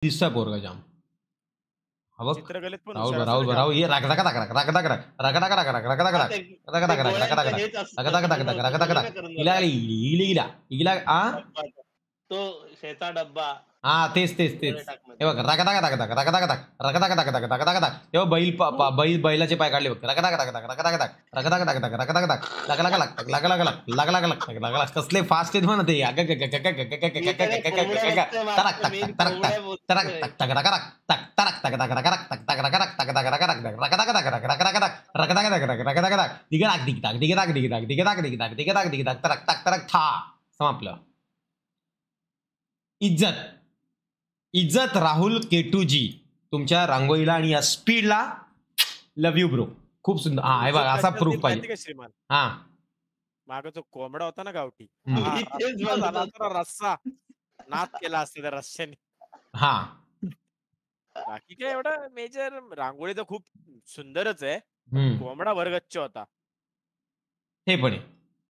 दिसतोय पोरगा जाम. हा बघ चित्रकलेत पण राहुल हुशार राहुल असेल राहुल ये रक रक रक रक रक रक रक रक रक रक रक रक हा, रक ते रक ते रक रक रक गोळ्यांचं रक हेच रक असतं, रक म्हणून रक रक होतं रक नाही रक ना करून इला जातात. इला इला इला आ डब्बा तो शेचा डब्बा हा तेच तेच तेच गोळे टाक हे मध्ये. बघ रक रक रक रक रक रक रक रक रक रक रक रक रक हे बघ बैल बैलाचे पाय काढले बघ रक रक रक रक रक रक रक रक रक रक रक रक लग लग लग लग लग लग लग लग लग लग कसले फास्ट आहेत म्हणा ते मी तर एक कोंबड्या बघतोय तरक मागचं, तक मेन तक तरक कोंबड्या तक बघतोय. तरक तक रक रक तक तरक तक तक रक रक तक तक रक रक तक तक रक रक रक रक रक रक रक रक रक रक रक रक रक रक रक दिगराक दिगदाक दिगदाक दिगदाक दिगदाक दिगदाक दिगदाक दिगदाक तरक तक तरक था समापलं. इज्जत इज्जत राहुल केटूजी तुमच्या रांगोळीला आणि या स्पीडला लव्ह यू ब्रो. खूप सुंदर. हा हे बघा असा प्रूफ पाहिजे. का श्रीमान हा मागे जो कोंबडा होता ना गावठी हम्म. मी तेच रस्सा म्हणत झाला होतो. तर रस्सा नाद केला असता त्या रस्स्याने. हा बाकी काय एवढं मेजर रांगोळी तर खूप सुंदरच आहे पण हम्म. कोंबडा भरगच्च होता. हे पण आहे